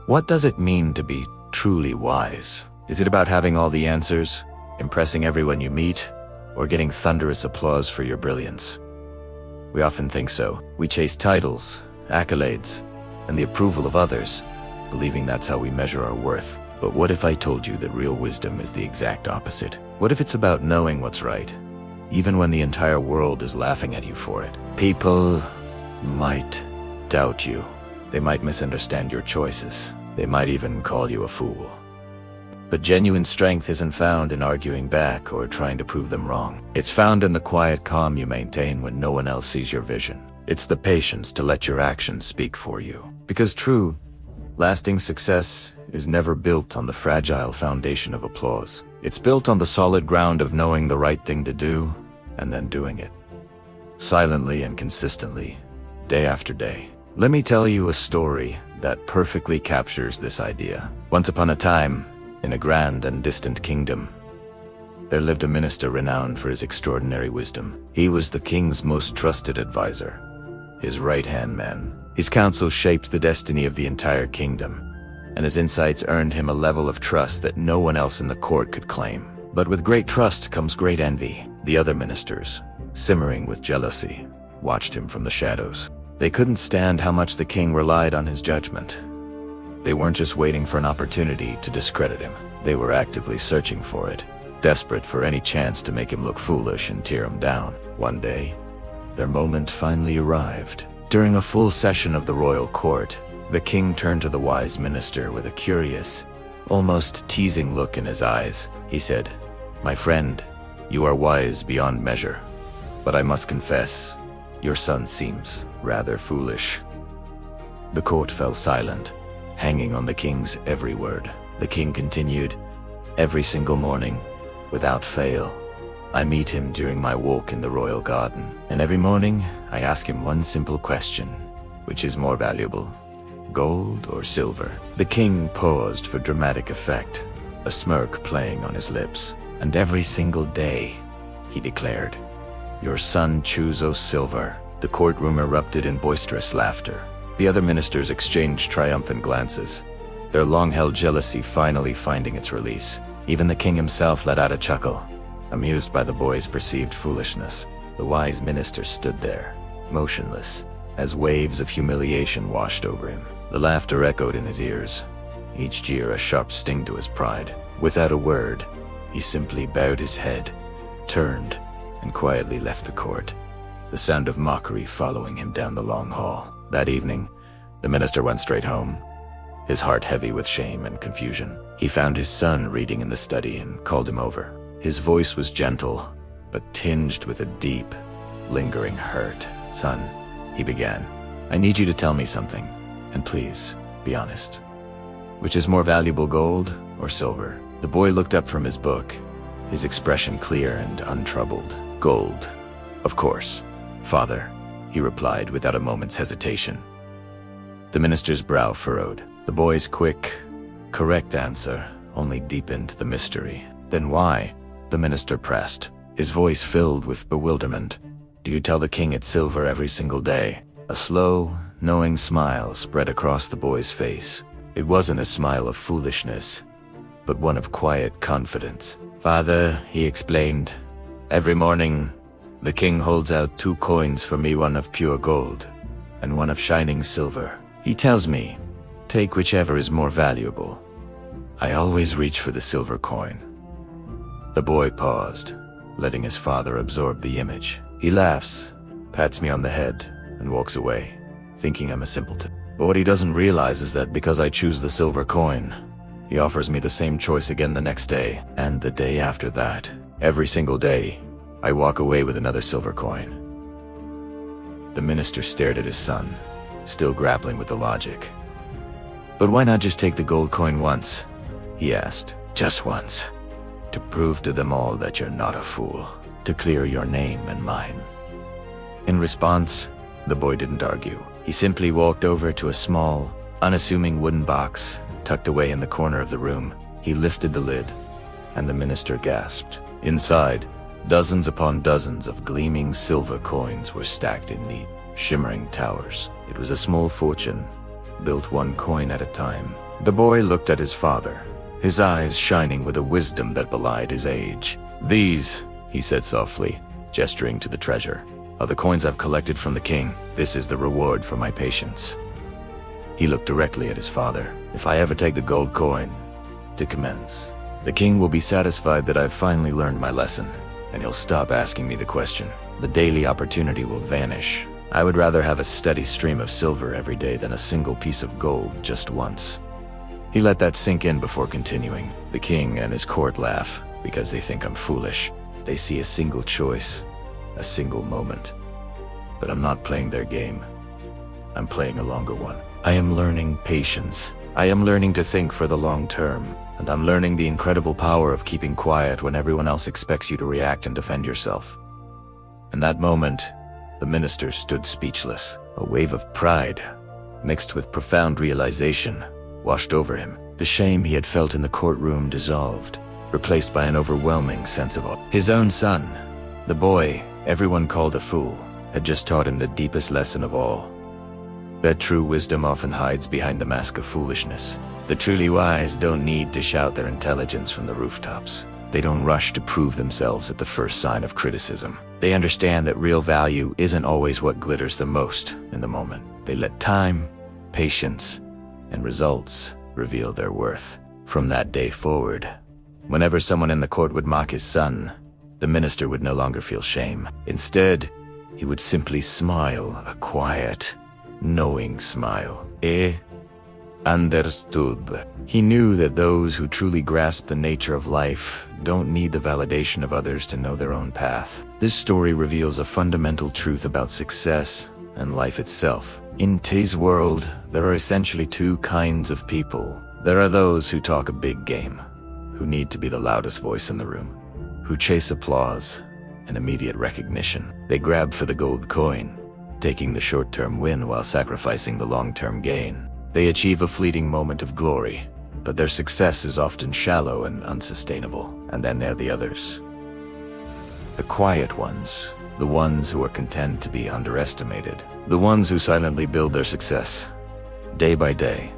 What does it mean to be truly wise? Is it about having all the answers, impressing everyone you meet, or getting thunderous applause for your brilliance? We often think so. We chase titles, accolades, and the approval of others, believing that's how we measure our worth. But what if I told you that real wisdom is the exact opposite? What if it's about knowing what's right, even when the entire world is laughing at you for it? People might doubt you. They might misunderstand your choices. They might even call you a fool. But genuine strength isn't found in arguing back or trying to prove them wrong. It's found in the quiet calm you maintain when no one else sees your vision. It's the patience to let your actions speak for you. Because true, lasting success is never built on the fragile foundation of applause. It's built on the solid ground of knowing the right thing to do and then doing it. Silently and consistently, day after day. Let me tell you a story that perfectly captures this idea. Once upon a time, in a grand and distant kingdom, there lived a minister renowned for his extraordinary wisdom. He was the king's most trusted advisor, his right-hand man. His counsel shaped the destiny of the entire kingdom, and his insights earned him a level of trust that no one else in the court could claim. But with great trust comes great envy. The other ministers, simmering with jealousy, watched him from the shadows. They couldn't stand how much the king relied on his judgment. They weren't just waiting for an opportunity to discredit him. They were actively searching for it, desperate for any chance to make him look foolish and tear him down. One day, their moment finally arrived. During a full session of the royal court, the king turned to the wise minister with a curious, almost teasing look in his eyes. He said, "My friend, you are wise beyond measure, but I must confess, your son seems rather foolish." The court fell silent, hanging on the king's every word. The king continued, "Every single morning, without fail, I meet him during my walk in the royal garden. And every morning, I ask him one simple question: which is more valuable, gold or silver?" The king paused for dramatic effect, a smirk playing on his lips. "And every single day," he declared, "your son chooses silver." The courtroom erupted in boisterous laughter. The other ministers exchanged triumphant glances, their long-held jealousy finally finding its release. Even the king himself let out a chuckle, amused by the boy's perceived foolishness. The wise minister stood there, motionless, as waves of humiliation washed over him. The laughter echoed in his ears, each jeer a sharp sting to his pride. Without a word, he simply bowed his head, turned, and quietly left the court, the sound of mockery following him down the long hall. That evening, the minister went straight home, his heart heavy with shame and confusion. He found his son reading in the study and called him over. His voice was gentle, but tinged with a deep, lingering hurt. "Son," he began, "I need you to tell me something, and please, be honest. Which is more valuable, gold or silver?" The boy looked up from his book, his expression clear and untroubled. "Gold, of course, father," he replied without a moment's hesitation. The minister's brow furrowed. The boy's quick, correct answer only deepened the mystery. "Then why?" the minister pressed, his voice filled with bewilderment. "Do you tell the king it's silver every single day?" A slow, knowing smile spread across the boy's face. It wasn't a smile of foolishness, but one of quiet confidence. "Father," he explained, "every morning, the king holds out 2 coins for me, one of pure gold and one of shining silver. He tells me, take whichever is more valuable. I always reach for the silver coin." The boy paused, letting his father absorb the image. He laughs, pats me on the head, and walks away, thinking I'm a simpleton. But what he doesn't realize is that because I choose the silver coin, he offers me the same choice again the next day, and the day after that. Every single day, I walk away with another silver coin. The minister stared at his son, still grappling with the logic. "But why not just take the gold coin once?" he asked. "Just once. To prove to them all that you're not a fool. To clear your name and mine." In response, the boy didn't argue. He simply walked over to a small, unassuming wooden box tucked away in the corner of the room. He lifted the lid, and the minister gasped. Inside, dozens upon dozens of gleaming silver coins were stacked in neat, shimmering towers. It was a small fortune, built 1 coin at a time. The boy looked at his father, his eyes shining with a wisdom that belied his age. "These," he said softly, gesturing to the treasure, "are the coins I've collected from the king. This is the reward for my patience." He looked directly at his father. "If I ever take the gold coin to commence, the king will be satisfied that I've finally learned my lesson, and he'll stop asking me the question. The daily opportunity will vanish. I would rather have a steady stream of silver every day than a single piece of gold just once." He let that sink in before continuing. "The king and his court laugh because they think I'm foolish. They see a single choice, a single moment. But I'm not playing their game. I'm playing a longer one. I am learning patience. I am learning to think for the long term. And I'm learning the incredible power of keeping quiet when everyone else expects you to react and defend yourself." In that moment, the minister stood speechless. A wave of pride, mixed with profound realization, washed over him. The shame he had felt in the courtroom dissolved, replaced by an overwhelming sense of awe. His own son, the boy everyone called a fool, had just taught him the deepest lesson of all. That true wisdom often hides behind the mask of foolishness. The truly wise don't need to shout their intelligence from the rooftops. They don't rush to prove themselves at the first sign of criticism. They understand that real value isn't always what glitters the most in the moment. They let time, patience, and results reveal their worth. From that day forward, whenever someone in the court would mock his son, the minister would no longer feel shame. Instead, he would simply smile, a quiet, knowing smile. Understood. He knew that those who truly grasp the nature of life don't need the validation of others to know their own path. This story reveals a fundamental truth about success and life itself. In today's world, there are essentially two kinds of people. There are those who talk a big game, who need to be the loudest voice in the room, who chase applause and immediate recognition. They grab for the gold coin, taking the short-term win while sacrificing the long-term gain. They achieve a fleeting moment of glory, but their success is often shallow and unsustainable. And then there are the others. The quiet ones, the ones who are content to be underestimated, the ones who silently build their success, day by day,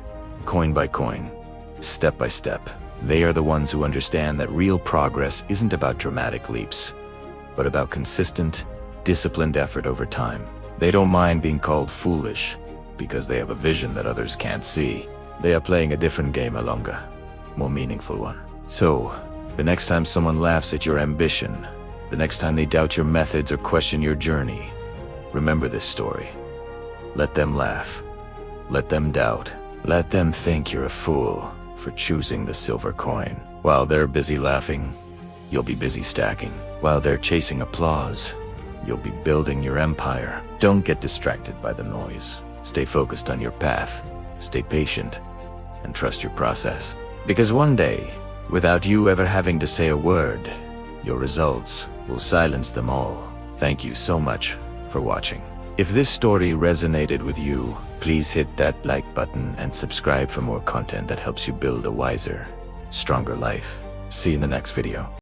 coin by coin, step by step. They are the ones who understand that real progress isn't about dramatic leaps, but about consistent, disciplined effort over time. They don't mind being called foolish, because they have a vision that others can't see. They are playing a different game, a longer, more meaningful one. So, the next time someone laughs at your ambition, the next time they doubt your methods or question your journey, remember this story. Let them laugh. Let them doubt. Let them think you're a fool for choosing the silver coin. While they're busy laughing, you'll be busy stacking. While they're chasing applause, you'll be building your empire. Don't get distracted by the noise. Stay focused on your path, stay patient, and trust your process. Because one day, without you ever having to say a word, your results will silence them all. Thank you so much for watching. If this story resonated with you, please hit that like button and subscribe for more content that helps you build a wiser, stronger life. See you in the next video.